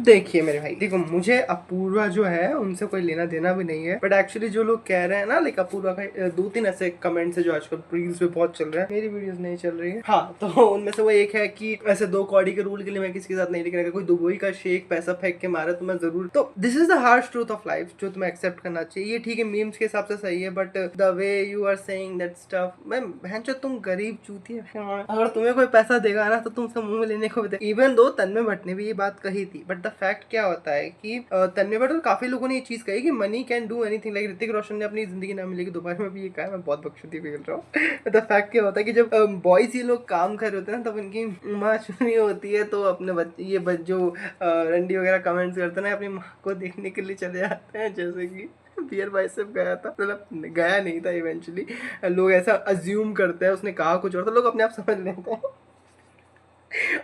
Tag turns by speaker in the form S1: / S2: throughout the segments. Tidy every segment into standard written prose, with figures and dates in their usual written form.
S1: देखिए मेरे भाई, देखो मुझे अपूर्वा जो है उनसे कोई लेना देना भी नहीं है, बट एक्चुअली जो लोग कह रहे हैं ना, लाइक अपूर्वा का 2-3 ऐसे कमेंट्स है जो आजकल रील्स पे बहुत चल रहे हैं, मेरी वीडियोस नहीं चल रही है। हाँ, तो उनमें से वो एक है कि ऐसे 2 कौड़ी के रूल के लिए मैं किसी के साथ नहीं, लेकिन अगर कोई दुबई का शेख पैसा फेंक के मारे तो मैं जरूर, तो this is the harsh truth of life जो तुम्हें एक्सेप्ट करना चाहिए। ये ठीक है, मीम्स के हिसाब से सही है, but the way you are saying that stuff, मैं बहनचोद तुम गरीब चूती है, अगर तुम्हें कोई पैसा देगा ना तो तुम उसका मुंह में लेने को भी, इवन दो तन्मय भट्ट ने भी ये बात कही थी, बट द फैक्ट क्या होता है कि तन्मय भट्ट और काफी लोगों ने ये चीज कही कि money can do anything, like Hrithik Roshan ने अपनी जिंदगी ना मिलेगी दोबारा में भी ये कहा है, मैं बहुत बकचोदी फील रहा हूँ। द फैक्ट क्या होता है कि जब बॉयज ये लोग काम कर रहे होते हैं ना, तब इनकी माँ चुनी होती है, तो अपने बच्चे ये जो रंडी वगैरह कमेंट्स करते हैं ना, अपनी माँ को देखने के लिए चले जाते हैं, जैसे कि बियर बाइसेप गया था, मतलब गया नहीं था, इवेंचुअली लोग ऐसा अज्यूम करते हैं, उसने कहा कुछ और तो लोग अपने आप समझ लेते हैं।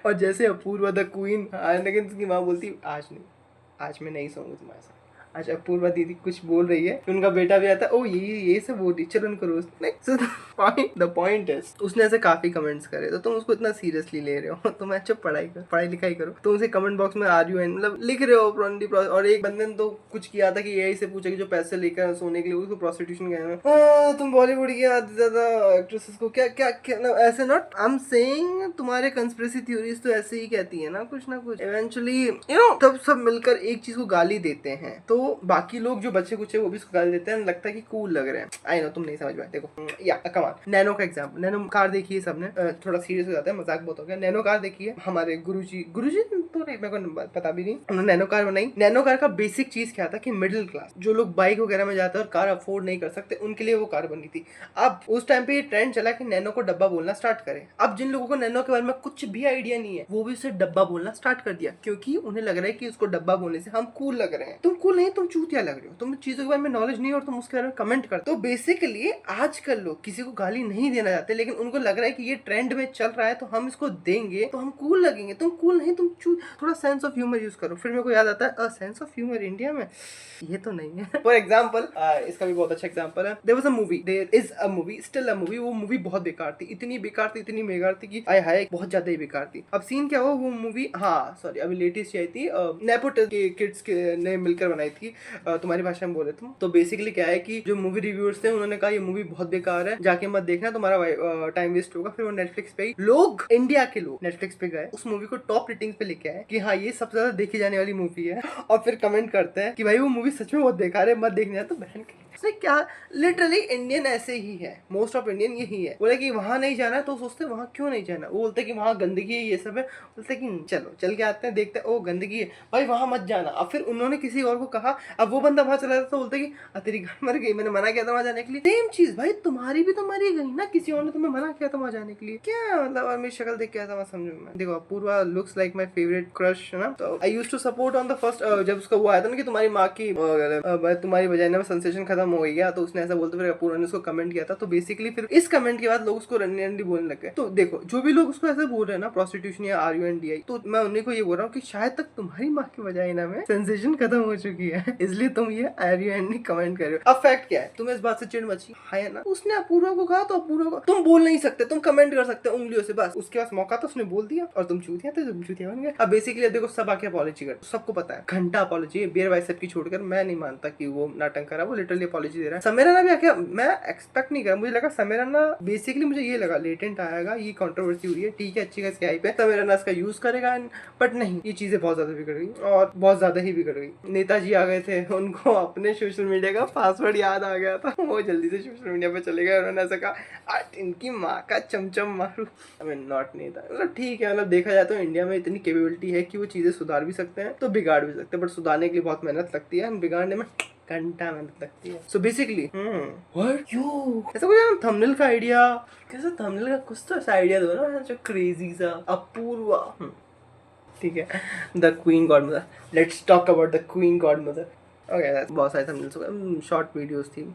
S1: और जैसे अपूर्वा द क्वीन, लेकिन उसकी माँ बोलती आज नहीं, आज मैं नहीं सोऊंगी तुम्हारे साथ। आज अपूर्वा दीदी कुछ बोल रही है, उनका बेटा भी आता है, ओ ये सब बोल रही, चलो उनको रोज द पॉइंट है, उसने ऐसे काफी कमेंट्स करे, तो तुम उसको इतना सीरियसली ले रहे हो, तुम अच्छा पढ़ाई लिखाई करो, तुम उसे कमेंट बॉक्स में आर यू एन मतलब लिख रहे हो। और एक बंदे ने तो कुछ किया था कि यही से पूछा कि जो पैसे लेकर सोने के लिए उसको प्रोस्टिट्यूशन कहना, तुम बॉलीवुड की आधी ज्यादा एक्ट्रेसेस को क्या ऐसे, नॉट आई एम सेइंग, तुम्हारे कंस्पिरेसी थ्योरीज तो ऐसे ही कहती है ना कुछ इवेंचुअली, यू नो, तब सब मिलकर एक चीज को गाली देते हैं, तो बाकी लोग जो बच्चे कुछ है वो भी उसको गाली देते हैं, लगता है कि कूल लग रहे हैं। आई नो तुम नहीं समझ पाए, देखो या कमाल, नैनो का एग्जांपल, नैनो कार देखी है सबने, थोड़ा सीरियस हो जाता है, मजाक बहुत हो गया, नैनो कार देखी है, हमारे गुरुजी तो नहीं, मेरे को पता भी नहीं, उन्होंने नैनो कार बनाई। नैनो कार का बेसिक चीज क्या था कि मिडिल क्लास जो लोग बाइक वगैरह में जाते हैं और कार अफोर्ड नहीं कर सकते, उनके लिए वो कार बनी थी। अब उस टाइम पे ये ट्रेंड चला कि नैनो को डब्बा बोलना स्टार्ट करें। अब जिन लोगों को नैनो के बारे में कुछ भी आइडिया नहीं है, वो भी उसे डब्बा बोलना स्टार्ट कर दिया, क्योंकि उन्हें लग रहा है कि उसको डब्बा बोलने से हम कूल लग रहे हैं। तुम कूल नहीं, तुम चूतिया लग रहे हो, तुम चीजों के बारे में नॉलेज नहीं है और तुम उसके बारे में कमेंट करते हो। तो बेसिकली आजकल लोग किसी को गाली नहीं देना चाहते, लेकिन उनको लग रहा है कि ये ट्रेंड में चल रहा है तो हम इसको देंगे तो हम कूल लगेंगे। तुम कूल नहीं, तुम थोड़ा सेंस ऑफ ह्यूमर यूज करो। फिर मेरे को याद आता है सेंस ऑफ ह्यूमर इंडिया में ये तो नहीं है। फॉर एग्जाम्पल, इसका भी बहुत अच्छा एग्जाम्पल है, there is a movie, still a movie, वो मूवी बहुत बेकार थी, इतनी बेकार थी कि आय हाय बहुत ज्यादा ही बेकार थी। अब सीन क्या हुआ, वो मूवी, हाँ सॉरी, अभी लेटेस्ट आई थी, नेपोटिज्म के किड्स ने मिलकर बनाई थी, तुम्हारी भाषा में बोले तुम। तो बेसिकली क्या है कि जो मूवी रिव्यूअर्स थे उन्होंने कहा ये मूवी बहुत बेकार है, जाके मत देखना, तुम्हारा टाइम वेस्ट होगा। फिर वो नेटफ्लिक्स पे, लोग इंडिया के लोग नेटफ्लिक्स पे गए, उस मूवी को टॉप रेटिंग्स पे लेके आए कि हाँ ये सबसे ज्यादा देखी जाने वाली मूवी है, और फिर कमेंट करते हैं कि भाई वो मूवी सच में बहुत बेकार है, मत देखने। तो बहन क्या, लिटरली इंडियन ऐसे ही है, मोस्ट ऑफ इंडियन यही है, बोले कि वहां नहीं जाना है तो सोचते वहां क्यों नहीं जाना, वो बोलते कि वहां गंदगी है, ये सब है, बोलते कि चलो चल के आते हैं, देखते हैं, ओ गंदगी है भाई वहां मत जाना। अब फिर उन्होंने किसी और को कहा, अब वो बंदा वहां चला जाता तो बोलते कि तेरी गाड़ मर गई, मैंने मना किया था वहां जाने के लिए। सेम चीज भाई, तुम्हारी भी तो मरी गई ना, किसी और ने तुम्हें मना किया था वहां जाने के लिए, क्या मतलब। और मेरी शक्ल देख के ऐसा मत समझो। मैं देखो Apoorva looks like my favourite crush है ना, तो I used to support on the first, जब उसका वो आया था ना कि तुम्हारी माँ की तुम्हारी वजाइना में सेंसेशन खत्म हो गया, तो उसने ऐसा बोलते फिर अपूर्वा ने उसको कमेंट किया था। तो बेसिकली फिर इस कमेंट के बाद लोग उसको रंडी रंडी बोलने लगे। तो देखो जो भी लोग उसको ऐसे बोल रहे हैं ना, प्रोस्टिट्यूशन या RUNDI, तो मैं उन्हीं को ये बोल रहा हूँ कि शायद तक तुम्हारी माँ की वजाइना में सेंसेशन खत्म हो चुकी है, इसलिए तुम ये RUND कमेंट कर रहे हो। अब फैक्ट क्या है, तुम्हें इस बात से चिढ़ मची है ना, उसने अपूर्वा को कहा तो अपूर्वा को तुम बोल नहीं सकते, तुम कमेंट कर सकते उंगलियों से, बस उसके पास मौका तो उसने बोल दिया और तुम चूतिया थे, तुम चूतिया बन गए। अब बेसिकली देखो सब आके अपॉलॉजी कर, सबको पता है घंटा अपॉलॉजी है, बियर बाइसेप की छोड़कर। मैं नहीं मानता कि वो नाटक करा, वो लिटरली अपॉलॉजी दे रहा है। समेराना भी आके, मैं एक्सपेक्ट नहीं करा, मुझे लगा समेराना, बेसिकली मुझे ये लगा लेटेंट आएगा, ये कंट्रोवर्सी हो रही है, ठीक है अच्छी खासी हाइप है, समेराना इसका यूज करेगा, बट नहीं, ये चीजें बहुत ज्यादा बिगड़ गई और बहुत ज्यादा ही बिगड़ गई। नेताजी आ गए थे, उनको अपने सोशल मीडिया का पासवर्ड याद आ गया था, वो जल्दी से सोशल मीडिया पे चले गए, उन्होंने ऐसा कहा इनकी माँ का चमचम मारू। आई मीन नॉट नेता, मतलब ठीक है, मतलब देखा जाए तो इंडिया में इतनी कैपेबिलिटी है कि वो चीजें सुधार भी सकते हैं तो बिगाड़ भी सकते हैं, बट सुधारने के लिए बहुत मेहनत लगती है, बिगाड़ने में घंटा मेहनत लगती है। सो बेसिकली व्हाट यू ऐसा कुछ थंबनेल का आइडिया, कैसे थंबनेल का कुछ तो ऐसा आइडिया दो ना जो क्रेजी सा। अपूर्वा, ठीक है, the queen God mother, let's talk about the queen God mother. Okay, बहुत सारे थंबनेल्स हो गए, शॉर्ट वीडियोस थी,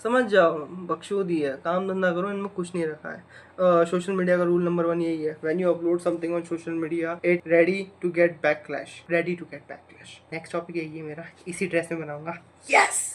S1: समझ जाओ, बख्शोदी है, काम धंधा करो, इनमें कुछ नहीं रखा है। सोशल मीडिया का रूल नंबर 1 यही है, when you upload something on social media it ready to get backlash, ready to get backlash. Next topic यही है मेरा, इसी ड्रेस में बनाऊंगा, यस।